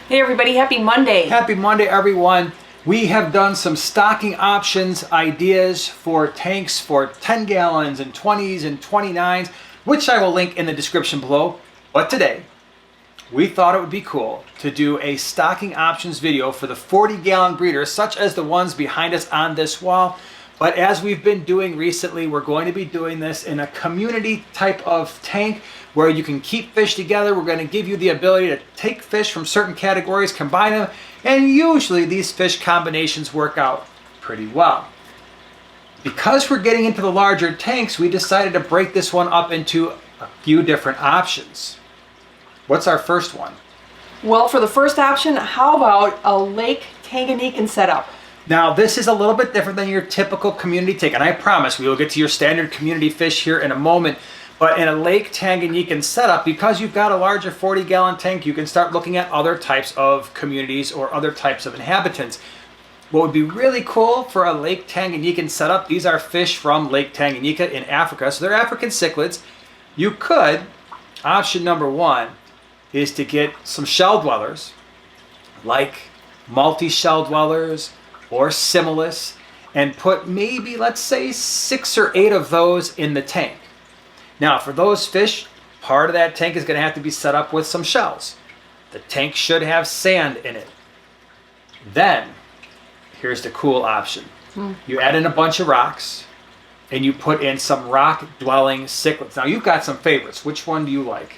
Hey everybody, happy Monday. Happy Monday, everyone. We have done some stocking options ideas for tanks for 10 gallons and 20s and 29s, which I will link in the description below. But today, we thought it would be cool to do a stocking options video for the 40-gallon breeders, such as the ones behind us on this wall. But as we've been doing recently, we're going to be doing this in a community type of tank where you can keep fish together. We're going to give you the ability to take fish from certain categories, combine them, and usually these fish combinations work out pretty well. Because we're getting into the larger tanks, we decided to break this one up into a few different options. What's our first one? Well, for the first option, how about a Lake Tanganyika Set-up? Now, this is a little bit different than your typical community tank, and I promise we will get to your standard community fish here in a moment. But in a Lake Tanganyika setup, because you've got a larger 40-gallon tank, you can start looking at other types of communities or other types of inhabitants. What would be really cool for a Lake Tanganyika setup, these are fish from Lake Tanganyika in Africa, so they're African Cichlid. You could, option number one, is to get some shell dwellers, like multi-shell dwellers, or similis, and put maybe, let's say, 6 or 8 of those in the tank. Now, for those fish, part of that tank is going to have to be set up with some shells. The tank should have sand in it. Then, here's the cool option. You add in a bunch of rocks, and you put in some rock-dwelling cichlids. Now, you've got some favorites. Which one do you like?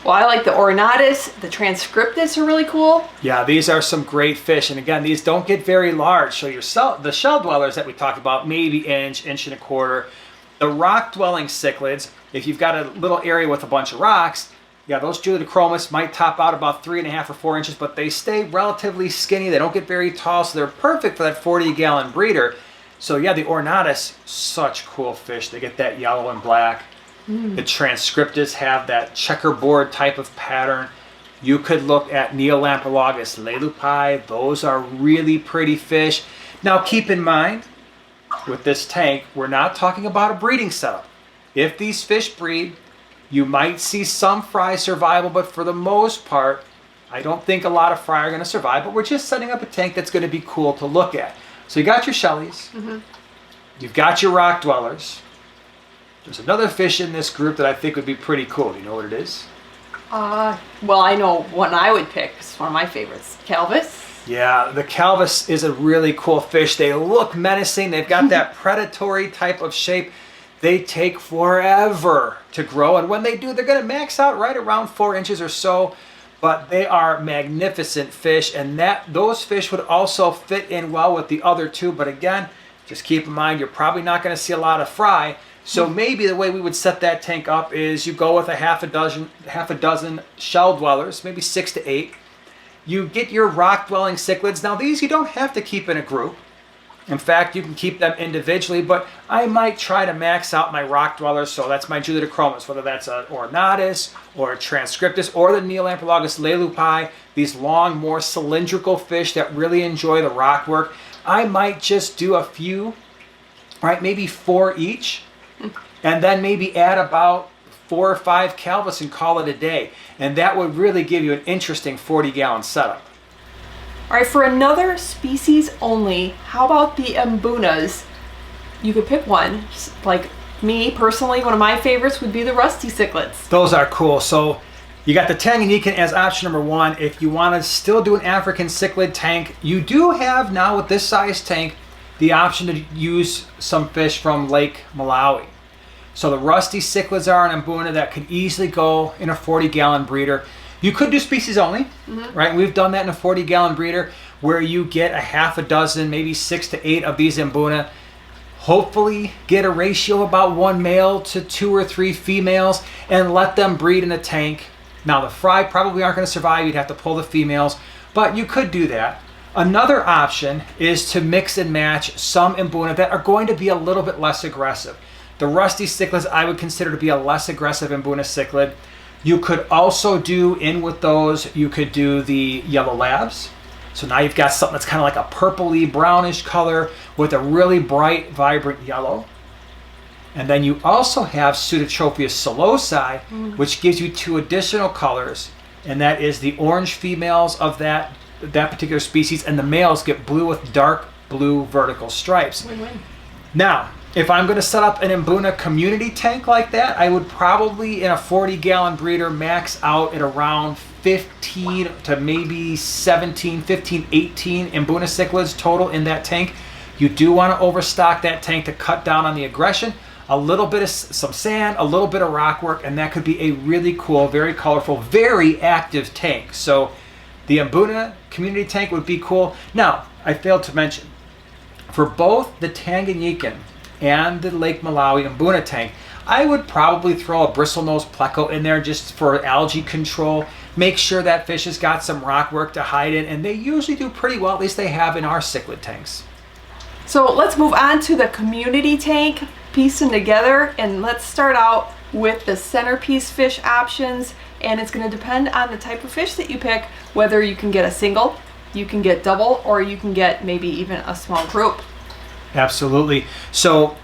Well, I like the ornatus, the transcriptus are really cool. Yeah, these are some great fish. And again, these don't get very large. So the shell dwellers that we talked about, maybe inch and a quarter. The rock-dwelling cichlids, if you've got a little area with a bunch of rocks, yeah, those Julidochromis might top out about 3.5 or 4 inches, but they stay relatively skinny. They don't get very tall, so they're perfect for that 40-gallon breeder. So yeah, the ornatus, such cool fish. They get that yellow and black. The transcriptus have that checkerboard type of pattern. You could look at Neolamprologus leleupi. Those are really pretty fish. Now keep in mind, with this tank, we're not talking about a breeding setup. If these fish breed, you might see some fry survival, but for the most part, I don't think a lot of fry are going to survive, but we're just setting up a tank that's going to be cool to look at. So you got your shellies, you've got your rock dwellers. There's another fish in this group that I think would be pretty cool. Do you know what it is? Well, I know one I would pick. It's one of my favorites. Calvus. Yeah, the Calvus is a really cool fish. They look menacing. They've got that predatory type of shape. They take forever to grow, and when they do, they're going to max out right around 4 inches or so. But they are magnificent fish, and those fish would also fit in well with the other two. But again, just keep in mind, you're probably not going to see a lot of fry. So maybe the way we would set that tank up is you go with a half a dozen shell dwellers, maybe 6 to 8. You get your rock-dwelling cichlids. Now these you don't have to keep in a group. In fact, you can keep them individually, but I might try to max out my rock dwellers. So that's my Julidochromis, whether that's an ornatus or a transcriptus or the Neolamprologus leleupi, these long, more cylindrical fish that really enjoy the rock work. I might just do a few, right, maybe 4 each. And then maybe add about 4 or 5 Calvus and call it a day. And that would really give you an interesting 40-gallon setup. All right, for another species only, how about the Mbunas? You could pick one. Like me, personally, one of my favorites would be the rusty cichlids. Those are cool. So you got the Tanganyika as option number one. If you want to still do an African cichlid tank, you do have now with this size tank the option to use some fish from Lake Malawi. So the rusty cichlids are an Mbuna that could easily go in a 40-gallon breeder. You could do species only, right? We've done that in a 40-gallon breeder where you get a half a dozen, maybe 6 to 8 of these Mbuna. Hopefully get a ratio about 1 male to 2 or 3 females and let them breed in a tank. Now the fry probably aren't going to survive. You'd have to pull the females, but you could do that. Another option is to mix and match some Mbuna that are going to be a little bit less aggressive. The rusty cichlids I would consider to be a less aggressive Mbuna cichlid. You could also do in with those, you could do the yellow labs. So now you've got something that's kind of like a purpley brownish color with a really bright, vibrant yellow. And then you also have Pseudotropheus solosi, which gives you 2 additional colors. and that is the orange females of that particular species, and the males get blue with dark blue vertical stripes. Win-win. Now, if I'm going to set up an Mbuna community tank like that, I would probably, in a 40-gallon breeder, max out at around 15 to maybe 17, 15, 18 Mbuna cichlids total in that tank. You do want to overstock that tank to cut down on the aggression. A little bit of some sand, a little bit of rock work, and that could be a really cool, very colorful, very active tank. So the Mbuna community tank would be cool. Now, I failed to mention, for both the Tanganyikan and the Lake Malawi Mbuna tank, I would probably throw a bristlenose pleco in there just for algae control. Make sure that fish has got some rock work to hide in, and they usually do pretty well, at least they have in our cichlid tanks. So let's move on to the community tank, piecing together, and let's start out with the centerpiece fish options. And it's going to depend on the type of fish that you pick, whether you can get a single, you can get double, or you can get maybe even a small group. Absolutely. So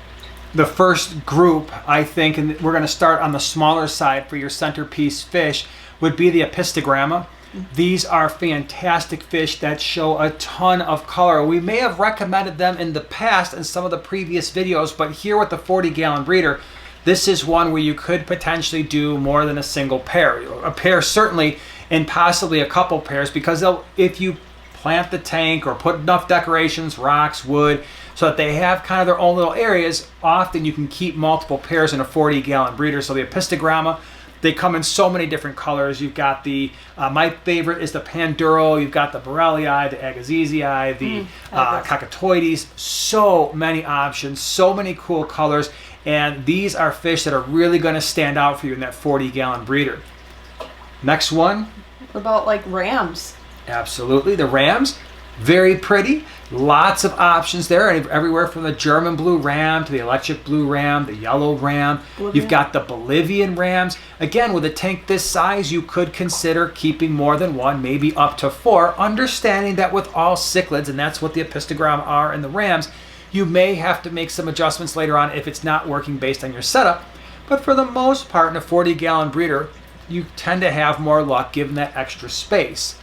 the first group, I think, and we're going to start on the smaller side for your centerpiece fish, would be the Apistogramma. These are fantastic fish that show a ton of color. We may have recommended them in the past in some of the previous videos, but here with the 40-gallon breeder, this is one where you could potentially do more than a single pair. A pair certainly, and possibly a couple pairs, because if you plant the tank or put enough decorations, rocks, wood, so that they have kind of their own little areas, often you can keep multiple pairs in a 40-gallon breeder. So the Apistogramma, they come in so many different colors. You've got the, my favorite is the Panduro, you've got the Borellii, the Agassizii, the Cockatoides. So many options, so many cool colors, and these are fish that are really going to stand out for you in that 40-gallon breeder. Next one. What about like rams? Absolutely, the rams, very pretty. Lots of options there, everywhere from the German blue ram to the electric blue ram, the yellow ram. You've got the Bolivian rams. Again, with a tank this size, you could consider keeping more than one, maybe up to 4, understanding that with all cichlids, and that's what the Apistogramma are and the rams, you may have to make some adjustments later on if it's not working based on your setup. But for the most part, in a 40-gallon breeder, you tend to have more luck given that extra space.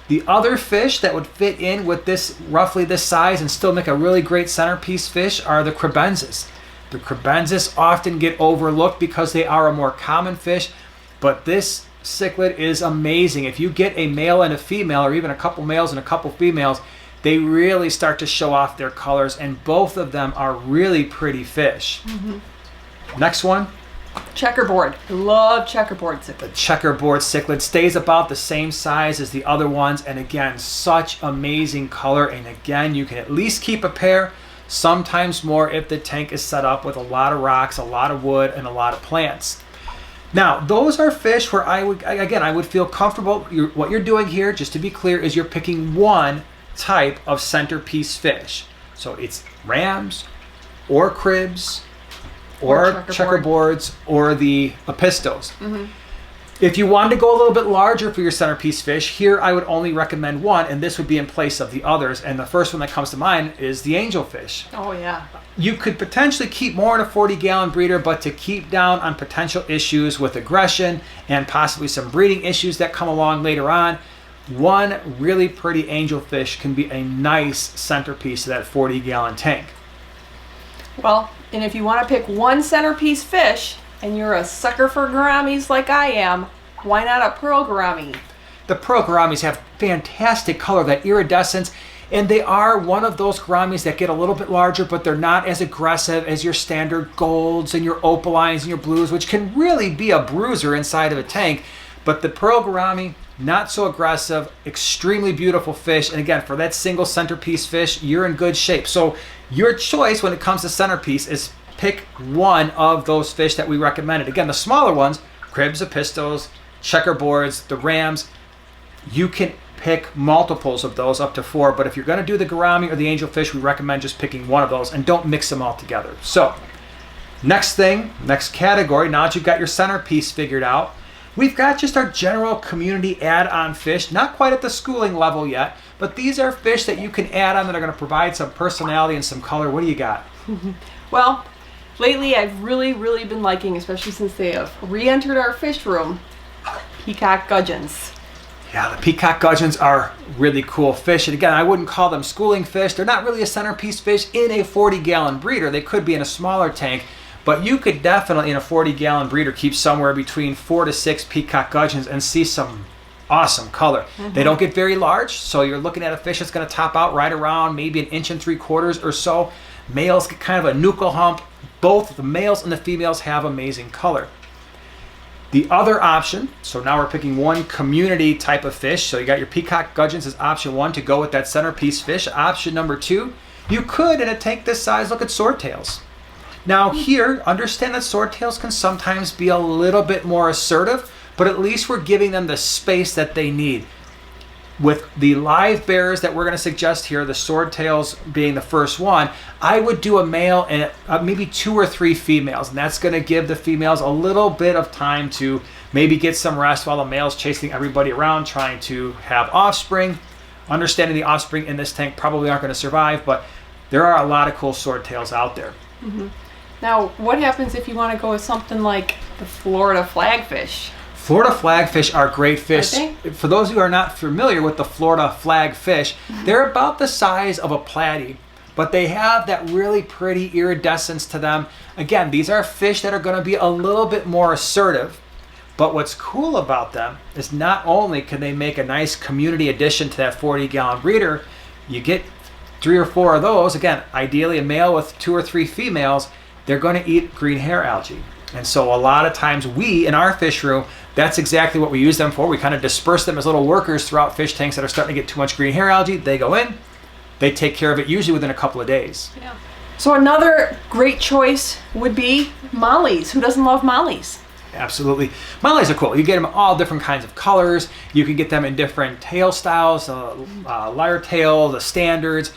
The other fish that would fit in with this, roughly this size, and still make a really great centerpiece fish are the Kribensis. The Kribensis often get overlooked because they are a more common fish, but this cichlid is amazing. If you get a male and a female, or even a couple males and a couple females, they really start to show off their colors, and both of them are really pretty fish. Next one. Checkerboard. I love checkerboard cichlid. The checkerboard cichlid stays about the same size as the other ones, and again, such amazing color, and again, you can at least keep a pair, sometimes more if the tank is set up with a lot of rocks, a lot of wood, and a lot of plants. Now, those are fish where I would feel comfortable. What you're doing here, just to be clear, is you're picking one type of centerpiece fish. So it's rams or cribs, or checkerboards, or the apistos. If you wanted to go a little bit larger for your centerpiece fish, here I would only recommend one, and this would be in place of the others. And the first one that comes to mind is the angelfish. Oh yeah. You could potentially keep more in a 40-gallon breeder, but to keep down on potential issues with aggression and possibly some breeding issues that come along later on, one really pretty angelfish can be a nice centerpiece of that 40-gallon tank. Well, and if you want to pick one centerpiece fish, and you're a sucker for gouramis like I am, why not a pearl gourami? The pearl gouramis have fantastic color, that iridescence, and they are one of those gouramis that get a little bit larger, but they're not as aggressive as your standard golds and your opalines and your blues, which can really be a bruiser inside of a tank. But the pearl gourami, not so aggressive, extremely beautiful fish, and again, for that single centerpiece fish, you're in good shape. So your choice when it comes to centerpiece is pick one of those fish that we recommended. Again, the smaller ones, cribs, apistos, checkerboards, the rams, you can pick multiples of those up to 4, but if you're going to do the gourami or the angelfish, we recommend just picking one of those and don't mix them all together. So next thing, next category, now that you've got your centerpiece figured out, we've got just our general community add-on fish, not quite at the schooling level yet, but these are fish that you can add on that are going to provide some personality and some color. What do you got? Well, lately I've really been liking, especially since they have re-entered our fish room, peacock gudgeons. Yeah, the peacock gudgeons are really cool fish. And again, I wouldn't call them schooling fish. They're not really a centerpiece fish in a 40-gallon breeder. They could be in a smaller tank, but you could definitely in a 40-gallon breeder keep somewhere between 4 to 6 peacock gudgeons and see some awesome color. They don't get very large, so you're looking at a fish that's going to top out right around maybe 1.75 inches or so. Males get kind of a nuchal hump. Both the males and the females have amazing color. The other option, so now we're picking one community type of fish. So you got your peacock gudgeons as option 1 to go with that centerpiece fish. Option number 2, you could in a tank this size look at swordtails. Now here, understand that swordtails can sometimes be a little bit more assertive, but at least we're giving them the space that they need. With the live bearers that we're going to suggest here, the swordtails being the first one, I would do a male and maybe 2 or 3 females, and that's going to give the females a little bit of time to maybe get some rest while the male's chasing everybody around trying to have offspring. Understanding the offspring in this tank probably aren't going to survive, but there are a lot of cool swordtails out there. Now, what happens if you want to go with something like the Florida flagfish? Florida flagfish are great fish. For those who are not familiar with the Florida flagfish, they're about the size of a platy, but they have that really pretty iridescence to them. Again, these are fish that are going to be a little bit more assertive, but what's cool about them is not only can they make a nice community addition to that 40-gallon breeder, you get 3 or 4 of those, again, ideally a male with 2 or 3 females, they're going to eat green hair algae. And so a lot of times we, in our fish room, that's exactly what we use them for. We kind of disperse them as little workers throughout fish tanks that are starting to get too much green hair algae. They go in, they take care of it usually within a couple of days. Yeah. So another great choice would be mollies. Who doesn't love mollies? Absolutely. Mollies are cool. You get them all different kinds of colors. You can get them in different tail styles, lyre tail, the standards.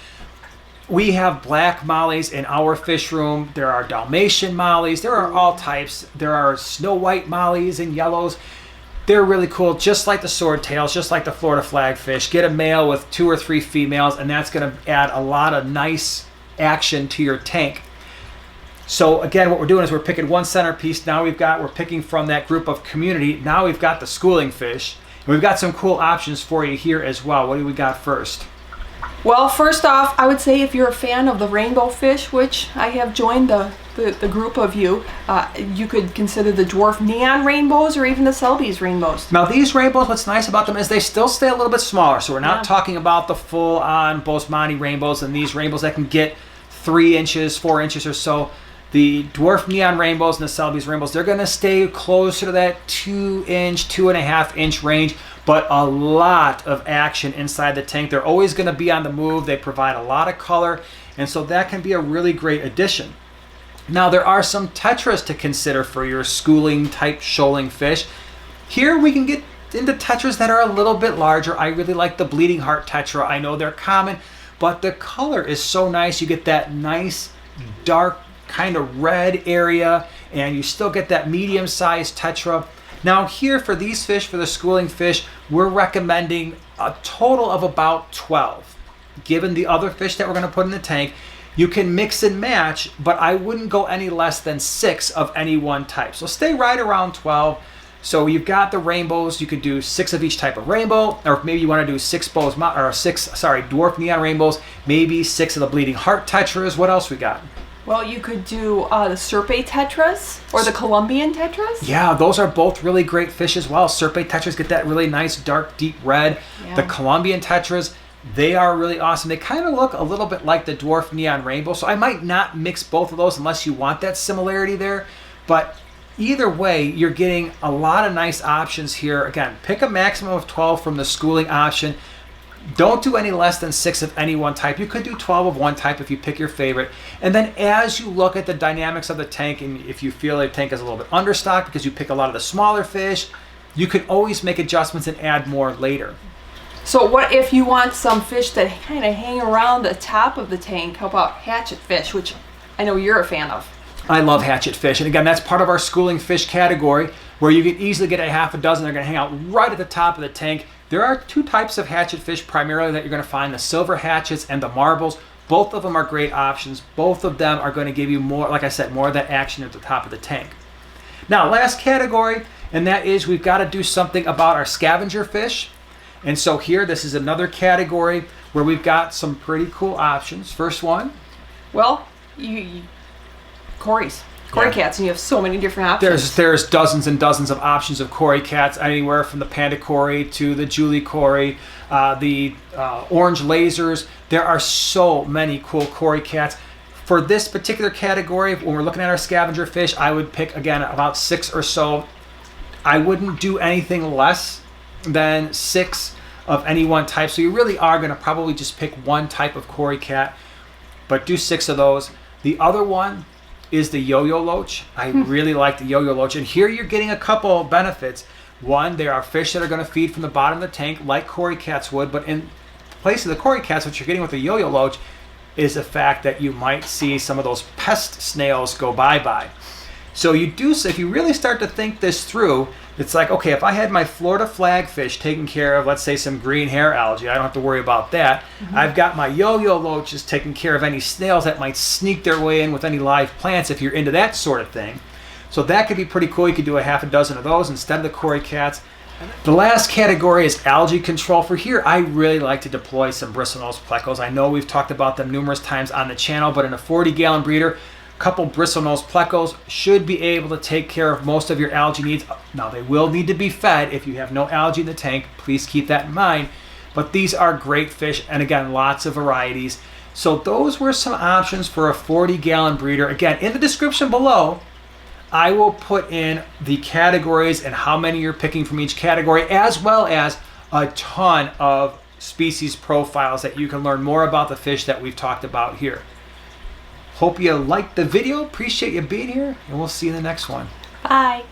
We have black mollies in our fish room. There are Dalmatian mollies. There are all types. There are snow white mollies and yellows. They're really cool, just like the swordtails, just like the Florida flagfish. Get a male with 2 or 3 females, and that's going to add a lot of nice action to your tank. So again, what we're doing is we're picking one centerpiece. Now we're picking from that group of community. Now we've got the schooling fish. And we've got some cool options for you here as well. What do we got first? Well, first off, I would say if you're a fan of the rainbow fish, which I have joined the group of you, you could consider the dwarf neon rainbows or even the Selby's rainbows. Now these rainbows, what's nice about them is they still stay a little bit smaller. So we're not talking about the full-on Bosemani rainbows and these rainbows that can get 3 inches, 4 inches or so. The dwarf neon rainbows and the Selby's rainbows, they're going to stay closer to that 2-inch, 2.5-inch range, but a lot of action inside the tank. They're always going to be on the move. They provide a lot of color, and so that can be a really great addition. Now there are some tetras to consider for your schooling type shoaling fish. Here we can get into tetras that are a little bit larger. I really like the bleeding heart tetra. I know they're common, but the color is so nice. You get that nice dark kind of red area, and you still get that medium-sized tetra. Now here for these fish, for the schooling fish, we're recommending a total of about 12. Given the other fish that we're going to put in the tank, you can mix and match, but I wouldn't go any less than 6 of any one type. So stay right around 12. So you've got the rainbows. You could do 6 of each type of rainbow, or maybe you want to do 6 dwarf neon rainbows, maybe 6 of the bleeding heart tetras. What else we got? Well, you could do the Serpae Tetras or the Columbian Tetras. Yeah, those are both really great fish as well. Serpae Tetras get that really nice dark deep red. Yeah. The Columbian Tetras, they are really awesome. They kind of look a little bit like the dwarf neon rainbow, so I might not mix both of those unless you want that similarity there. But either way, you're getting a lot of nice options here. Again, pick a maximum of 12 from the schooling option. Don't do any less than 6 of any one type. You could do 12 of one type if you pick your favorite. And then as you look at the dynamics of the tank, and if you feel the tank is a little bit understocked because you pick a lot of the smaller fish, you can always make adjustments and add more later. So what if you want some fish that kind of hang around the top of the tank? How about hatchet fish, which I know you're a fan of? I love hatchet fish. And again, that's part of our schooling fish category where you can easily get a half a dozen. They're going to hang out right at the top of the tank. There are 2 types of hatchet fish primarily that you're going to find, the silver hatchets and the marbles. Both of them are great options. Both of them are going to give you more, like I said, more of that action at the top of the tank. Now, last category, and that is we've got to do something about our scavenger fish. And so here, this is another category where we've got some pretty cool options. First one. Well, Cory cats, and you have so many different options. There's dozens and dozens of options of Cory cats, anywhere from the Panda Cory to the Julie Cory, the orange lasers. There are so many cool Cory cats. For this particular category, when we're looking at our scavenger fish, I would pick, again, about 6 or so. I wouldn't do anything less than 6 of any one type. So you really are going to probably just pick one type of Cory cat, but do 6 of those. The other one is the Yoyo Loach. I really like the Yoyo Loach. And here you're getting a couple benefits. One, there are fish that are going to feed from the bottom of the tank like Cory cats would, but in place of the Cory cats, what you're getting with the Yoyo Loach is the fact that you might see some of those pest snails go bye-bye. So if you really start to think this through, it's like, okay, if I had my Florida flagfish taking care of, let's say, some green hair algae, I don't have to worry about that. I've got my Yoyo Loaches taking care of any snails that might sneak their way in with any live plants if you're into that sort of thing. So that could be pretty cool. You could do a half a dozen of those instead of the Cory cats. The last category is algae control. For here, I really like to deploy some bristlenose plecos. I know we've talked about them numerous times on the channel, but in a 40-gallon breeder, couple bristlenose plecos should be able to take care of most of your algae needs. Now, they will need to be fed. If you have no algae in the tank, please keep that in mind. But these are great fish, and again, lots of varieties. So those were some options for a 40-gallon breeder. Again, in the description below, I will put in the categories and how many you're picking from each category, as well as a ton of species profiles that you can learn more about the fish that we've talked about here. Hope you liked the video. Appreciate you being here, and we'll see you in the next one. Bye.